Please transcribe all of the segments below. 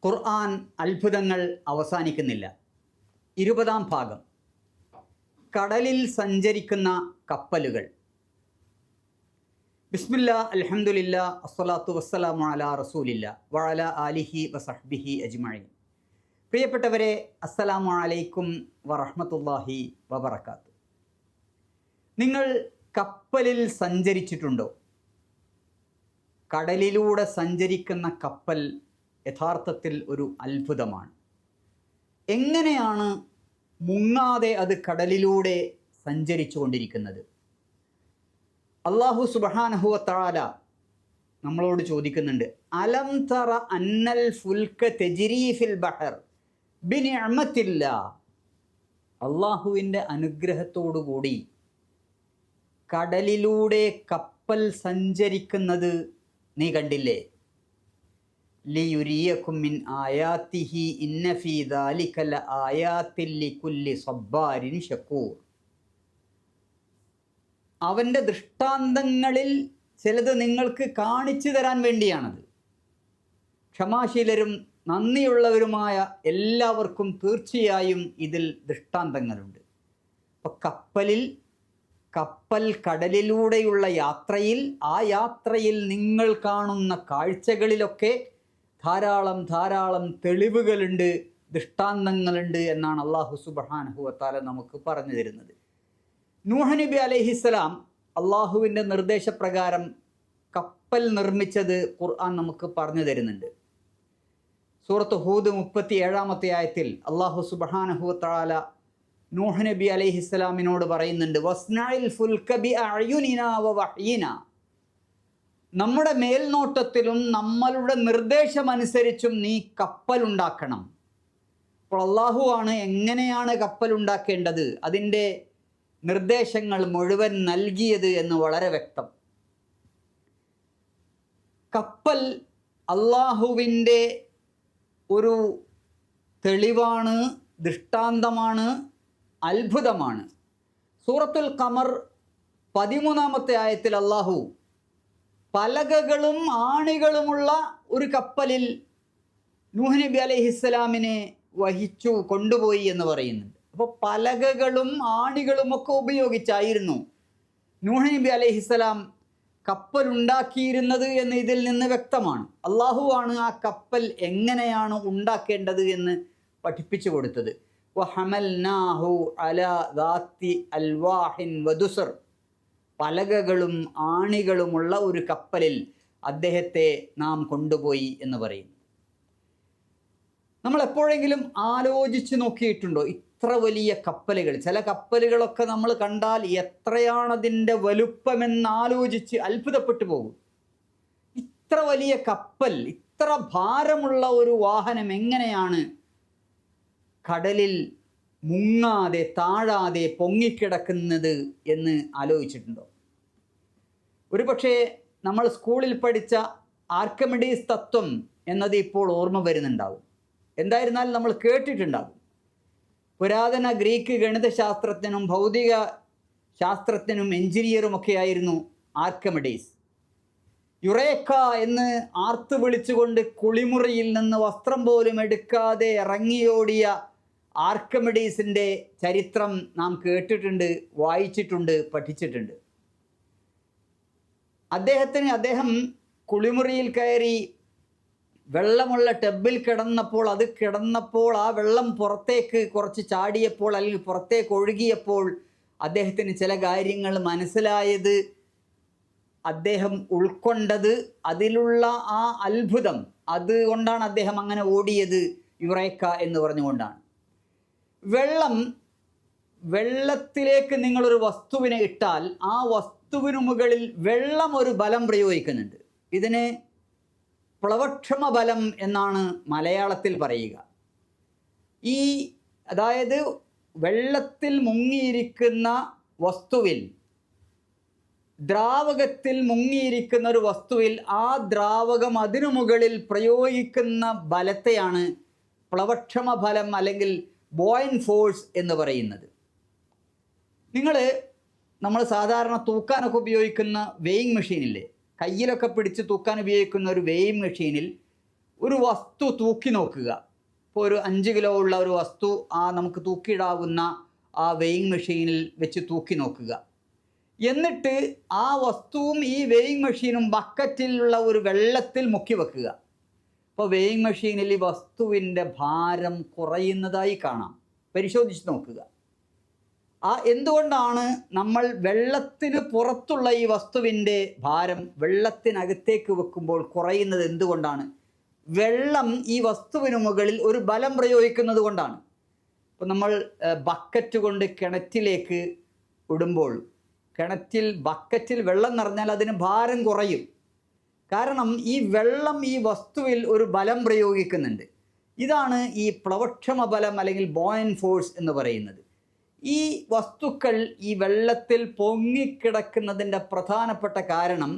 ഖുർആൻ അത്ഭുതങ്ങൾ അവസാനിക്കുന്നില്ല. 20-ാം ഭാഗം. കടലിൽ സഞ്ചരിക്കുന്ന കപ്പലുകൾ. ബിസ്മില്ലാ, അൽഹംദുലില്ലാ, അസ്സലാത്തു വസ്സലാമു അലാ റസൂലില്ലാ വഅലാ ആലിഹി വസഹ്ബിഹി അജ്മഈൻ. പ്രിയപ്പെട്ടവരെ, അസ്സലാമു അലൈക്കും വറഹ്മത്തുള്ളാഹി വബറകാതുഹു. നിങ്ങൾ കപ്പലിൽ സഞ്ചരിച്ചിട്ടുണ്ടോ? കടലിലൂടെ സഞ്ചരിക്കുന്ന കപ്പൽ യഥാർത്ഥത്തിൽ ഒരു അത്ഭുതമാണ്. എങ്ങനെയാണ് മുങ്ങാതെ അത് കടലിലൂടെ സഞ്ചരിച്ചു കൊണ്ടിരിക്കുന്നത്? അല്ലാഹു സുബ്ഹാനഹു വ തആല നമ്മളോട് ചോദിക്കുന്നുണ്ട്, അലം തറ അന്നൽ ഫുൽക തജ്രീ ഫിൽ ബഹർ ബിനിഅമത്തില്ലാ. അല്ലാഹുവിൻ്റെ അനുഗ്രഹത്തോടുകൂടി കടലിലൂടെ കപ്പൽ സഞ്ചരിക്കുന്നത് നീ കണ്ടില്ലേ? ലിയുരിയകും മിൻ ആയാതിഹി ഇന്ന ഫീ ദാലിക ലആയാതിൻ ലികുല്ലി സബ്ബാരിൻ ശകൂർ. അവൻ്റെ ദൃഷ്ടാന്തങ്ങളിൽ ചിലത് നിങ്ങൾക്ക് കാണിച്ചു തരാൻ വേണ്ടിയാണത്. ക്ഷമാശീലരും നന്ദിയുള്ളവരുമായ എല്ലാവർക്കും തീർച്ചയായും ഇതിൽ ദൃഷ്ടാന്തങ്ങളുണ്ട്. അപ്പോൾ കപ്പൽ കടലിലൂടെയുള്ള യാത്രയിൽ, ആ യാത്രയിൽ നിങ്ങൾ കാണുന്ന കാഴ്ചകളിലൊക്കെ ധാരാളം തെളിവുകളുണ്ട്, ദൃഷ്ടാന്തങ്ങളുണ്ട് എന്നാണ് അല്ലാഹു സുബ്ഹാനഹു വ തആല നമുക്ക് പറഞ്ഞു തരുന്നത്. നൂഹ് നബി അലൈഹിസ്സലാം അള്ളാഹുവിൻ്റെ നിർദ്ദേശപ്രകാരം കപ്പൽ നിർമ്മിച്ചത് ഖുർആൻ നമുക്ക് പറഞ്ഞു തരുന്നുണ്ട്. സൂറത്ത് ഹൂദ് 37-ാമത്തെ ആയത്തിൽ അല്ലാഹു സുബ്ഹാനഹു വ തആല നൂഹ് നബി അലൈഹിസ്സലാമിനോട് പറയുന്നുണ്ട്, വസ്നഇൽ ഫുൽക ബിഅഅ്യുനിനാ വവഹ്യിനാ. നമ്മുടെ മേൽനോട്ടത്തിലും നമ്മളുടെ നിർദ്ദേശമനുസരിച്ചും നീ കപ്പലുണ്ടാക്കണം. അപ്പോൾ അള്ളാഹു ആണ് എങ്ങനെയാണ് കപ്പലുണ്ടാക്കേണ്ടത്, അതിൻ്റെ നിർദ്ദേശങ്ങൾ മുഴുവൻ നൽകിയത് എന്ന് വളരെ വ്യക്തം. കപ്പൽ അള്ളാഹുവിൻ്റെ ഒരു തെളിവാണ്, ദൃഷ്ടാന്തമാണ്, അത്ഭുതമാണ്. സൂറത്തുൽ ഖമർ 13-ാമത്തെ ആയത്തിൽ അള്ളാഹു പലകകളും ആണികളുമുള്ള ഒരു കപ്പലിൽ നൂഹ് നബി അലൈഹിസ്സലാമിനെ വഹിച്ചു കൊണ്ടുപോയി എന്ന് പറയുന്നുണ്ട്. അപ്പോൾ പലകകളും ആണികളുമൊക്കെ ഉപയോഗിച്ചായിരുന്നു നൂഹ് നബി അലൈഹിസ്സലാം കപ്പലുണ്ടാക്കിയിരുന്നത് എന്ന് ഇതിൽ നിന്ന് വ്യക്തമാണ്. അള്ളാഹു ആണ് ആ കപ്പൽ എങ്ങനെയാണ് ഉണ്ടാക്കേണ്ടത് എന്ന് പഠിപ്പിച്ചു കൊടുത്തത്. വഹമൽനാഹു അലാ ദാത്തി അൽവാഹിൻ വദുസർ. പലകകളും ആണികളുമുള്ള ഒരു കപ്പലിൽ അദ്ദേഹത്തെ നാം കൊണ്ടുപോയി എന്ന് പറയുന്നു. നമ്മൾ എപ്പോഴെങ്കിലും ആലോചിച്ച് നോക്കിയിട്ടുണ്ടോ ഇത്ര വലിയ കപ്പലുകൾ? ചില കപ്പലുകളൊക്കെ നമ്മൾ കണ്ടാൽ എത്രയാണതിൻ്റെ വലുപ്പമെന്ന് ആലോചിച്ച് അത്ഭുതപ്പെട്ടു പോകും. ഇത്ര വലിയ കപ്പൽ, ഇത്ര ഭാരമുള്ള ഒരു വാഹനം എങ്ങനെയാണ് കടലിൽ മുങ്ങാതെ താഴാതെ പൊങ്ങിക്കിടക്കുന്നത് എന്ന് ആലോചിച്ചിട്ടുണ്ടോ? ഒരു പക്ഷേ നമ്മൾ സ്കൂളിൽ പഠിച്ച ആർക്കിമിഡീസ് തത്വം എന്നത് ഇപ്പോൾ ഓർമ്മ വരുന്നുണ്ടാവും. എന്തായിരുന്നാലും നമ്മൾ കേട്ടിട്ടുണ്ടാകും. പുരാതന ഗ്രീക്ക് ഗണിതശാസ്ത്രജ്ഞനും ഭൗതിക ശാസ്ത്രജ്ഞനും എഞ്ചിനീയറുമൊക്കെ ആയിരുന്നു ആർക്കിമിഡീസ്. യുറേക്ക എന്ന് ആർത്തു വിളിച്ചുകൊണ്ട് കുളിമുറിയിൽ നിന്ന് വസ്ത്രം പോലും എടുക്കാതെ ഇറങ്ങിയോടിയ ആർക്കിമിഡീസിൻ്റെ ചരിത്രം നാം കേട്ടിട്ടുണ്ട്, വായിച്ചിട്ടുണ്ട്, പഠിച്ചിട്ടുണ്ട്. അദ്ദേഹം കുളിമുറിയിൽ കയറി വെള്ളമുള്ള ടബിൽ കിടന്നപ്പോൾ ആ വെള്ളം പുറത്തേക്ക് കുറച്ച് ചാടിയപ്പോൾ, അല്ലെങ്കിൽ പുറത്തേക്ക് ഒഴുകിയപ്പോൾ അദ്ദേഹത്തിന് ചില കാര്യങ്ങൾ മനസ്സിലായത്, അദ്ദേഹം ഉൾക്കൊണ്ടത്, അതിലുള്ള ആ അത്ഭുതം, അതുകൊണ്ടാണ് അദ്ദേഹം അങ്ങനെ ഓടിയത് യുറേക്ക എന്ന് പറഞ്ഞുകൊണ്ടാണ്. വെള്ളത്തിലേക്ക് നിങ്ങളൊരു വസ്തുവിനെ ഇട്ടാൽ ആ വസ്തുവിനു മുകളിൽ വെള്ളം ഒരു ബലം പ്രയോഗിക്കുന്നുണ്ട്. ഇതിന് പ്ലവക്ഷമ ബലം എന്നാണ് മലയാളത്തിൽ പറയുക. അതായത് വെള്ളത്തിൽ മുങ്ങിയിരിക്കുന്ന വസ്തുവിൽ, ദ്രാവകത്തിൽ മുങ്ങിയിരിക്കുന്ന ഒരു വസ്തുവിൽ ആ ദ്രാവകം അതിനു മുകളിൽ പ്രയോഗിക്കുന്ന ബലത്തെയാണ് പ്ലവക്ഷമ ബലം അല്ലെങ്കിൽ ബോയിൻ ഫോഴ്സ് എന്ന് പറയുന്നത്. നമ്മൾ സാധാരണ തൂക്കാനൊക്കെ ഉപയോഗിക്കുന്ന വെയിങ് മെഷീനില്ലേ, കയ്യിലൊക്കെ പിടിച്ച് തൂക്കാൻ ഉപയോഗിക്കുന്ന ഒരു വെയിങ് മെഷീനിൽ ഒരു വസ്തു തൂക്കി നോക്കുക. ഇപ്പോൾ ഒരു 5 കിലോ ഉള്ള ഒരു വസ്തു നമുക്ക് തൂക്കിയിടാവുന്ന ആ വെയിങ് മെഷീനിൽ വെച്ച് തൂക്കി നോക്കുക. എന്നിട്ട് ആ വസ്തുവും ഈ വെയിങ് മെഷീനും ബക്കറ്റിലുള്ള ഒരു വെള്ളത്തിൽ മുക്കി വെക്കുക. അപ്പോൾ വെയിങ് മെഷീനിൽ ഈ വസ്തുവിൻ്റെ ഭാരം കുറയുന്നതായി കാണാം. പരിശോധിച്ച് നോക്കുക. എന്തുകൊണ്ടാണ് നമ്മൾ വെള്ളത്തിന് പുറത്തുള്ള ഈ വസ്തുവിൻ്റെ ഭാരം വെള്ളത്തിനകത്തേക്ക് വെക്കുമ്പോൾ കുറയുന്നത്? എന്തുകൊണ്ടാണ്? വെള്ളം ഈ വസ്തുവിന് മുകളിൽ ഒരു ബലം പ്രയോഗിക്കുന്നത് കൊണ്ടാണ്. ഇപ്പോൾ നമ്മൾ ബക്കറ്റ് കൊണ്ട് കിണറ്റിലേക്ക് ഇടുമ്പോൾ ബക്കറ്റിൽ വെള്ളം നിറഞ്ഞാൽ അതിന് ഭാരം കുറയും. കാരണം ഈ വെള്ളം ഈ വസ്തുവിൽ ഒരു ബലം പ്രയോഗിക്കുന്നുണ്ട്. ഇതാണ് ഈ പ്ലവക്ഷമ ബലം അല്ലെങ്കിൽ ബോയൻ ഫോഴ്സ് എന്ന് പറയുന്നത്. ഈ വസ്തുക്കൾ ഈ വെള്ളത്തിൽ പൊങ്ങിക്കിടക്കുന്നതിൻ്റെ പ്രധാനപ്പെട്ട കാരണം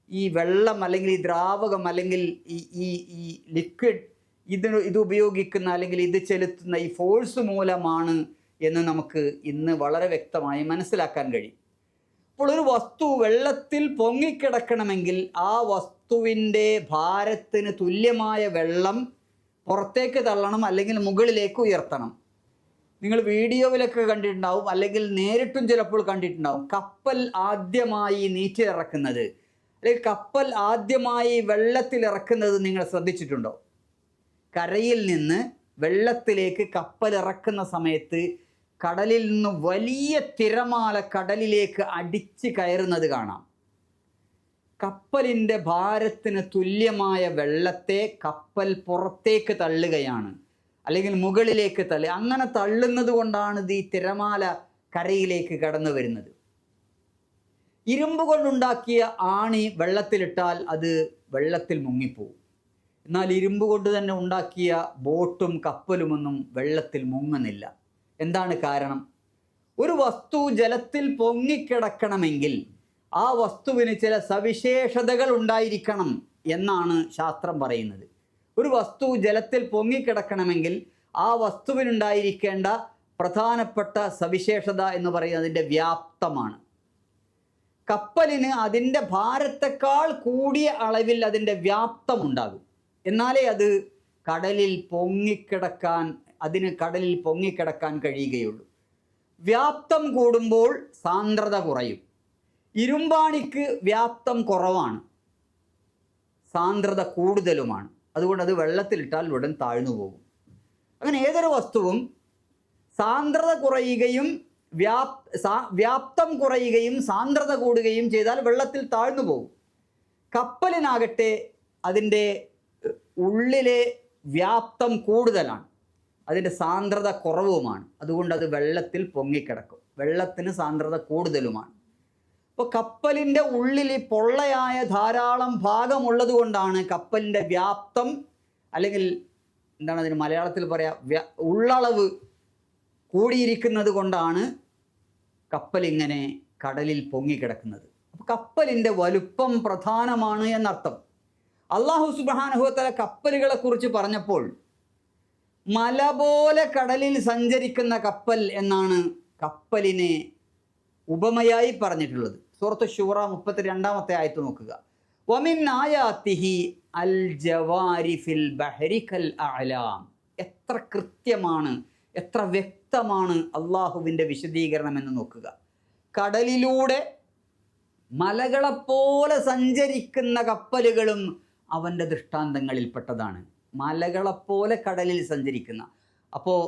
ഈ വെള്ളം അല്ലെങ്കിൽ ഈ ദ്രാവകം അല്ലെങ്കിൽ ഈ ലിക്വിഡ് ഇത് ഉപയോഗിക്കുന്ന അല്ലെങ്കിൽ ഇത് ചെലുത്തുന്ന ഈ ഫോഴ്സ് മൂലമാണ് എന്ന് നമുക്ക് ഇന്ന് വളരെ വ്യക്തമായി മനസ്സിലാക്കാൻ കഴിയും. അപ്പോൾ ഒരു വസ്തു വെള്ളത്തിൽ പൊങ്ങിക്കിടക്കണമെങ്കിൽ ആ വസ്തുവിൻ്റെ ഭാരത്തിന് തുല്യമായ വെള്ളം പുറത്തേക്ക് തള്ളണം അല്ലെങ്കിൽ മുകളിലേക്ക് ഉയർത്തണം. നിങ്ങൾ വീഡിയോയിലൊക്കെ കണ്ടിട്ടുണ്ടാവും, അല്ലെങ്കിൽ നേരിട്ടും ചിലപ്പോൾ കണ്ടിട്ടുണ്ടാവും. കപ്പൽ ആദ്യമായി നീറ്റിലിറക്കുന്നത് അല്ലെങ്കിൽ കപ്പൽ ആദ്യമായി വെള്ളത്തിലിറക്കുന്നത് നിങ്ങൾ ശ്രദ്ധിച്ചിട്ടുണ്ടോ? കരയിൽ നിന്ന് വെള്ളത്തിലേക്ക് കപ്പൽ ഇറക്കുന്ന സമയത്ത് കടലിൽ നിന്ന് വലിയ തിരമാല കടലിലേക്ക് അടിച്ച് കയറുന്നത് കാണാം. കപ്പലിൻ്റെ ഭാരത്തിന് തുല്യമായ വെള്ളത്തെ കപ്പൽ പുറത്തേക്ക് തള്ളുകയാണ്, അല്ലെങ്കിൽ മുകളിലേക്ക് അങ്ങനെ തള്ളുന്നത് കൊണ്ടാണ് ഈ തിരമാല കരയിലേക്ക് കടന്നു വരുന്നത്. ഇരുമ്പ് കൊണ്ടുണ്ടാക്കിയ ആണി വെള്ളത്തിലിട്ടാൽ അത് വെള്ളത്തിൽ മുങ്ങിപ്പോവും. എന്നാൽ ഇരുമ്പ് കൊണ്ട് തന്നെ ഉണ്ടാക്കിയ ബോട്ടും കപ്പലുമൊന്നും വെള്ളത്തിൽ മുങ്ങുന്നില്ല. എന്താണ് കാരണം? ഒരു വസ്തു ജലത്തിൽ പൊങ്ങിക്കിടക്കണമെങ്കിൽ ആ വസ്തുവിന് ചില സവിശേഷതകൾ ഉണ്ടായിരിക്കണം എന്നാണ് ശാസ്ത്രം പറയുന്നത്. ഒരു വസ്തു ജലത്തിൽ പൊങ്ങിക്കിടക്കണമെങ്കിൽ ആ വസ്തുവിനുണ്ടായിരിക്കേണ്ട പ്രധാനപ്പെട്ട സവിശേഷത എന്ന് പറയുന്നത് അതിൻ്റെ വ്യാപ്തമാണ്. കപ്പലിന് അതിൻ്റെ ഭാരത്തെക്കാൾ കൂടിയ അളവിൽ അതിൻ്റെ വ്യാപ്തം ഉണ്ടാകും. എന്നാലേ അത് കടലിൽ പൊങ്ങിക്കിടക്കാൻ കഴിയുകയുള്ളൂ. വ്യാപ്തം കൂടുമ്പോൾ സാന്ദ്രത കുറയും. ഇരുമ്പാണിക്ക് വ്യാപ്തം കുറവാണ്, സാന്ദ്രത കൂടുതലുമാണ്. അതുകൊണ്ട് അത് വെള്ളത്തിലിട്ടാൽ ഉടൻ താഴ്ന്നു പോകും. അങ്ങനെ ഏതൊരു വസ്തുവും സാന്ദ്രത കുറയുകയും വ്യാപ്തം കുറയുകയും സാന്ദ്രത കൂടുകയും ചെയ്താൽ വെള്ളത്തിൽ താഴ്ന്നു പോകും. കപ്പലിനാകട്ടെ അതിൻ്റെ ഉള്ളിലെ വ്യാപ്തം കൂടുതലാണ്, അതിൻ്റെ സാന്ദ്രത കുറവുമാണ്. അതുകൊണ്ട് അത് വെള്ളത്തിൽ പൊങ്ങിക്കിടക്കും. വെള്ളത്തിന് സാന്ദ്രത കൂടുതലുമാണ്. അപ്പോൾ കപ്പലിൻ്റെ ഉള്ളിൽ പൊള്ളയായ ധാരാളം ഭാഗമുള്ളത് കൊണ്ടാണ് കപ്പലിൻ്റെ വ്യാപ്തം, അല്ലെങ്കിൽ എന്താണ് അതിന് മലയാളത്തിൽ ഉള്ളളവ് കൂടിയിരിക്കുന്നത് കൊണ്ടാണ് കപ്പൽ ഇങ്ങനെ കടലിൽ പൊങ്ങിക്കിടക്കുന്നത്. അപ്പോൾ കപ്പലിൻ്റെ വലുപ്പം പ്രധാനമാണ് എന്നർത്ഥം. അല്ലാഹു സുബ്ഹാനഹു വ തആല കപ്പലുകളെ കുറിച്ച് പറഞ്ഞപ്പോൾ മല പോലെ കടലിൽ സഞ്ചരിക്കുന്ന കപ്പൽ എന്നാണ് കപ്പലിനെ ഉപമയായി പറഞ്ഞിട്ടുള്ളത്. സൂറത്ത് ശൂറ 32-ാമത്തെ ആയത്ത് നോക്കുക. വമിൻ ആയാതിഹി അൽ ജവാരി ഫിൽ ബഹരി കൽ അഅലാം. എത്ര കൃത്യമാണ്, എത്ര വ്യക്തമാണ് അള്ളാഹുവിൻ്റെ വിശദീകരണം എന്ന് നോക്കുക. കടലിലൂടെ മലകളെപ്പോലെ സഞ്ചരിക്കുന്ന കപ്പലുകളും അവൻ്റെ ദൃഷ്ടാന്തങ്ങളിൽപ്പെട്ടതാണ്. മലകളെപ്പോലെ കടലിൽ സഞ്ചരിക്കുന്ന, അപ്പോൾ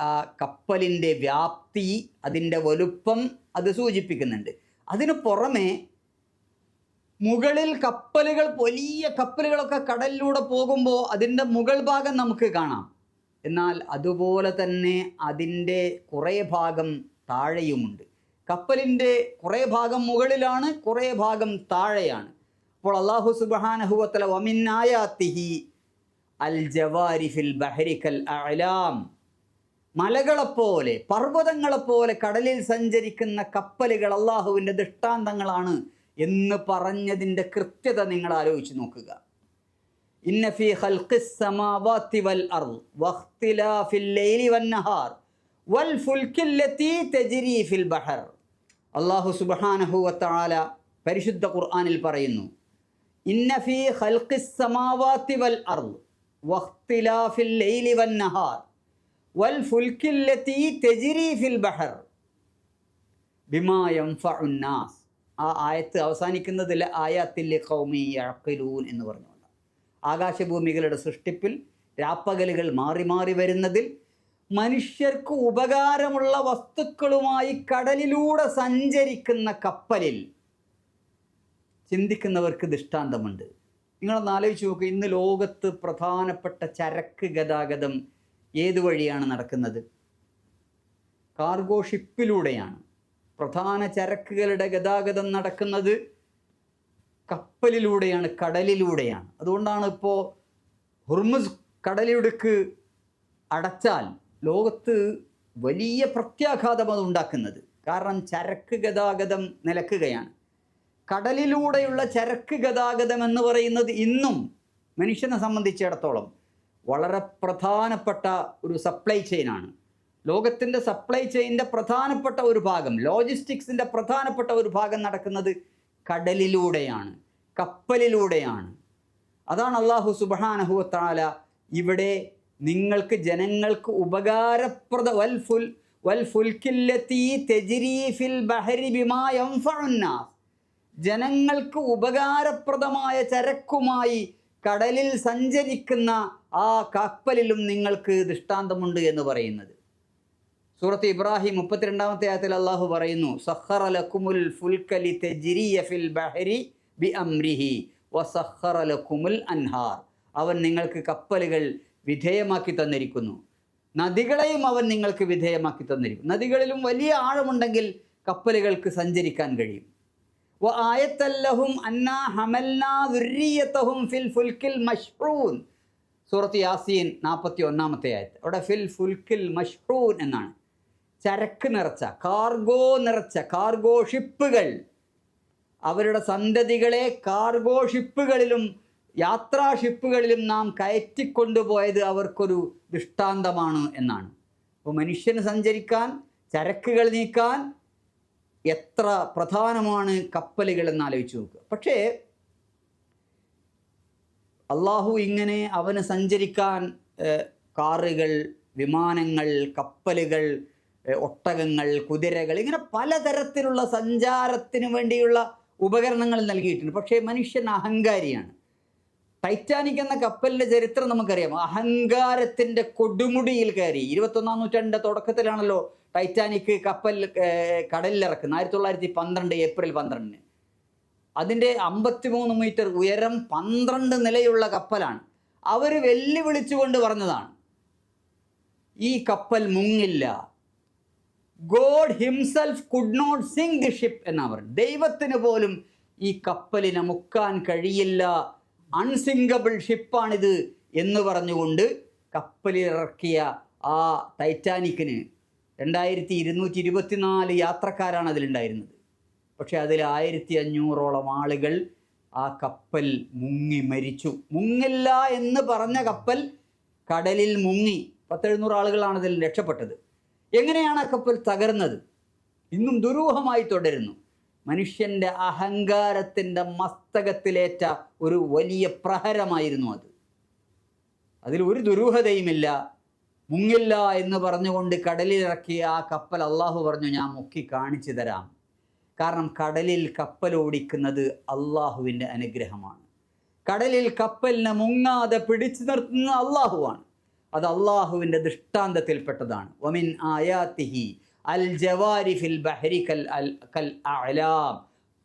ആ കപ്പലിൻ്റെ വ്യാപ്തി, അതിൻ്റെ വലുപ്പം അത് സൂചിപ്പിക്കുന്നുണ്ട്. അതിനു പുറമെ മുകളിൽ വലിയ കപ്പലുകളൊക്കെ കടലിലൂടെ പോകുമ്പോൾ അതിൻ്റെ മുകൾ ഭാഗം നമുക്ക് കാണാം. എന്നാൽ അതുപോലെ തന്നെ അതിൻ്റെ കുറേ ഭാഗം താഴെയുമുണ്ട്. കപ്പലിൻ്റെ കുറേ ഭാഗം മുകളിലാണ്, കുറേ ഭാഗം താഴെയാണ്. അപ്പോൾ അല്ലാഹു സുബ്ഹാനഹു വ തആല വമിൻ ആയാതിഹി അൽ ജവാരി ഫിൽ ബഹരി കൽ അഅലാം, മലകളെപ്പോലെ പർവ്വതങ്ങളെപ്പോലെ കടലിൽ സഞ്ചരിക്കുന്ന കപ്പലുകൾ അള്ളാഹുവിൻ്റെ ദൃഷ്ടാന്തങ്ങളാണ് എന്ന് പറഞ്ഞതിൻ്റെ കൃത്യത നിങ്ങൾ ആലോചിച്ച് നോക്കുക. ഇന്ന ഫീ ഖൽഖിസ് സമാവാതി വൽ അർദ് വഖ്തിലാഫിൽ ലൈലി വന്നഹാർ വൽ ഫുൽകിൽ ലതീ തജ്രി ഫിൽ ബഹർ. അല്ലാഹു സുബ്ഹാനഹു വ തആല പരിശുദ്ധ ഖുർആനിൽ പറയുന്നു, ഇന്ന ഫീ ഖൽഖിസ് സമാവാതി വൽ അർദ്, വഖ്തിലാഫിൽ ലൈലി വന്നഹാർ വൽ ഫുൽക്കില്ലതി തജ്രി ഫിൽ ബഹർ ബിമാ യൻഫഉൻ നാസ്. ആ ആയത്ത് അവസാനിക്കുന്നതിൽ ആയാത്തിൽ ലിഖൗമി യഅഖിലൂൻ എന്ന് പറഞ്ഞുകൊണ്ട് ആകാശഭൂമികളുടെ സൃഷ്ടിപ്പിൽ രാപ്പകലുകൾ മാറി മാറി വരുന്നതിൽ മനുഷ്യർക്ക് ഉപകാരമുള്ള വസ്തുക്കളുമായി കടലിലൂടെ സഞ്ചരിക്കുന്ന കപ്പലിൽ ചിന്തിക്കുന്നവർക്ക് ദൃഷ്ടാന്തമുണ്ട്. നിങ്ങളൊന്ന് ആലോചിച്ച് നോക്കുക, ഇന്ന് ലോകത്ത് പ്രധാനപ്പെട്ട ചരക്ക് ഗതാഗതം ഏതു വഴിയാണ് നടക്കുന്നത്? കാർഗോ ഷിപ്പിലൂടെയാണ്. പ്രധാന ചരക്കുകളുടെ ഗതാഗതം നടക്കുന്നത് കപ്പലിലൂടെയാണ്, കടലിലൂടെയാണ്. അതുകൊണ്ടാണ് ഇപ്പോൾ ഹുർമുസ് കടലിടുക്ക് അടച്ചാൽ ലോകത്ത് വലിയ പ്രത്യാഘാതം അത് ഉണ്ടാക്കുന്നത്. കാരണം ചരക്ക് ഗതാഗതം നിലക്കുകയാണ്. കടലിലൂടെയുള്ള ചരക്ക് ഗതാഗതം എന്ന് പറയുന്നത് ഇന്നും മനുഷ്യനെ സംബന്ധിച്ചിടത്തോളം വളരെ പ്രധാനപ്പെട്ട ഒരു സപ്ലൈ ചെയിനാണ്. ലോകത്തിൻ്റെ സപ്ലൈ ചെയിൻ്റെ പ്രധാനപ്പെട്ട ഒരു ഭാഗം, ലോജിസ്റ്റിക്സിൻ്റെ പ്രധാനപ്പെട്ട ഒരു ഭാഗം നടക്കുന്നത് കടലിലൂടെയാണ്, കപ്പലിലൂടെയാണ്. അതാണ് അല്ലാഹു സുബ്ഹാനഹു വ തആല ഇവിടെ നിങ്ങൾക്ക് ജനങ്ങൾക്ക് ഉപകാരപ്രദ വൽ ഫുൽക്കില്ലതി തജ്രി ഫിൽ ബഹരി ബിമാ യൻഫഉൻ നാസ്, ജനങ്ങൾക്ക് ഉപകാരപ്രദമായ ചരക്കുമായി കടലിൽ സഞ്ചരിക്കുന്ന ആ കപ്പലിലും നിങ്ങൾക്ക് ദൃഷ്ടാന്തമുണ്ട് എന്ന് പറയുന്നത്. സൂറത്ത് ഇബ്രാഹിം 32-ാമത്തെ ആയത്തിൽ അല്ലാഹു പറയുന്നു, സഖറ ലക്കുമുൽ ഫുൽക ലിതജ്രിയ ഫിൽ ബഹരി ബിഅംരിഹി വസഖറ ലക്കുമുൽ അൻഹാർ. അവൻ നിങ്ങൾക്ക് കപ്പലുകൾ വിധേയമാക്കി തന്നിരിക്കുന്നു, നദികളെയും അവൻ നിങ്ങൾക്ക് വിധേയമാക്കി തന്നിരിക്കുന്നു. നദികളിലും വലിയ ആഴമുണ്ടെങ്കിൽ കപ്പലുകൾക്ക് സഞ്ചരിക്കാൻ കഴിയും. വആയത്തല്ലഹും അന്നാ ഹമൽനാ ദുർരിയതഹും ഫിൽ ഫുൽക്കിൽ മശ്ഹൂൻ. സൂറത്ത് യാസീൻ 41-ാമത്തെ ആയത്ത്. അവിടെ ഫിൽ ഫുൽക്കിൽ മശ്ഹൂൻ എന്നാണ്. ചരക്ക് നിറച്ച, കാർഗോ നിറച്ച കാർഗോ ഷിപ്പുകൾ, അവരുടെ സന്തതികളെ കാർഗോ ഷിപ്പുകളിലും യാത്രാ ഷിപ്പുകളിലും നാം കയറ്റിക്കൊണ്ടുപോയത് അവർക്കൊരു ദൃഷ്ടാന്തമാണ് എന്നാണ്. അപ്പോൾ മനുഷ്യന് സഞ്ചരിക്കാൻ, ചരക്കുകൾ നീക്കാൻ എത്ര പ്രധാനമാണ് കപ്പലുകൾ എന്ന് ആലോചിച്ച് നോക്കുക. പക്ഷേ അള്ളാഹു ഇങ്ങനെ അവന് സഞ്ചരിക്കാൻ കാറുകൾ, വിമാനങ്ങൾ, കപ്പലുകൾ, ഒട്ടകങ്ങൾ, കുതിരകൾ, ഇങ്ങനെ പലതരത്തിലുള്ള സഞ്ചാരത്തിന് വേണ്ടിയുള്ള ഉപകരണങ്ങൾ നൽകിയിട്ടുണ്ട്. പക്ഷേ മനുഷ്യൻ അഹങ്കാരിയാണ്. ടൈറ്റാനിക് എന്ന കപ്പലിൻ്റെ ചരിത്രം നമുക്കറിയാം. അഹങ്കാരത്തിൻ്റെ കൊടുമുടിയിൽ കയറി 21-ാം നൂറ്റാണ്ടിൻ്റെ തുടക്കത്തിലാണല്ലോ ടൈറ്റാനിക് കപ്പൽ കടലിലിറക്കുന്നത്. 1912 ഏപ്രിൽ 12-ന്. അതിൻ്റെ 53 മീറ്റർ ഉയരം, 12 നിലയുള്ള കപ്പലാണ്. അവർ വെല്ലുവിളിച്ചുകൊണ്ട് പറഞ്ഞതാണ്, ഈ കപ്പൽ മുങ്ങില്ല. God himself could not sink the ship എന്നാണ് പറയുന്നത്. ദൈവത്തിന് പോലും ഈ കപ്പലിനെ മുക്കാൻ കഴിയില്ല, അൺസിങ്കബിൾ ഷിപ്പാണിത് എന്ന് പറഞ്ഞുകൊണ്ട് കപ്പലിറക്കിയ ആ ടൈറ്റാനിക്കിന് 2224 യാത്രക്കാരാണ് അതിലുണ്ടായിരുന്നത്. പക്ഷേ അതിൽ 1500ഓളം ആളുകൾ ആ കപ്പൽ മുങ്ങി മരിച്ചു. മുങ്ങില്ല എന്ന് പറഞ്ഞ കപ്പൽ കടലിൽ മുങ്ങി. 10-700 ആളുകളാണ് അതിൽ രക്ഷപ്പെട്ടത്. എങ്ങനെയാണ് ആ കപ്പൽ തകർന്നത്? ഇന്നും ദുരൂഹമായി തുടരുന്നു. മനുഷ്യൻ്റെ അഹങ്കാരത്തിൻ്റെ മസ്തകത്തിലേറ്റ ഒരു വലിയ പ്രഹരമായിരുന്നു അത്. അതിൽ ഒരു ദുരൂഹതയുമില്ല. മുങ്ങില്ല എന്ന് പറഞ്ഞുകൊണ്ട് കടലിലിറക്കിയ ആ കപ്പൽ അള്ളാഹു പറഞ്ഞു, ഞാൻ മുക്കി കാണിച്ചു തരാം. കാരണം കടലിൽ കപ്പൽ ഓടിക്കുന്നത് അള്ളാഹുവിൻ്റെ അനുഗ്രഹമാണ്. കടലിൽ കപ്പലിനെ മുങ്ങാതെ പിടിച്ചു നിർത്തുന്നത് അള്ളാഹുവാണ്. അത് അള്ളാഹുവിൻ്റെ ദൃഷ്ടാന്തത്തിൽപ്പെട്ടതാണ്. വമിൻ ആയാത്തിഹി അൽ ജവാരി ഫിൽ ബഹരി കൽ അഅലാം.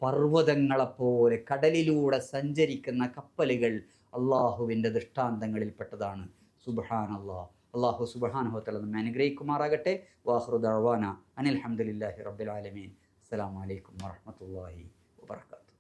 പർവ്വതങ്ങളെപ്പോലെ കടലിലൂടെ സഞ്ചരിക്കുന്ന കപ്പലുകൾ അള്ളാഹുവിൻ്റെ ദൃഷ്ടാന്തങ്ങളിൽപ്പെട്ടതാണ്. സുബ്ഹാനല്ലാഹ്. അള്ളാഹു സുബ്ഹാനഹു വ തആല നമ്മെ അനുഗ്രഹിക്കുമാറാകട്ടെ. വാഖിറു ദഅവാന അനിൽ ഹംദുലില്ലാഹി റബ്ബിൽ ആലമീൻ. അസ്സലാമു അലൈക്കും വറഹ്മത്തുള്ളാഹി വബറകാതുഹു.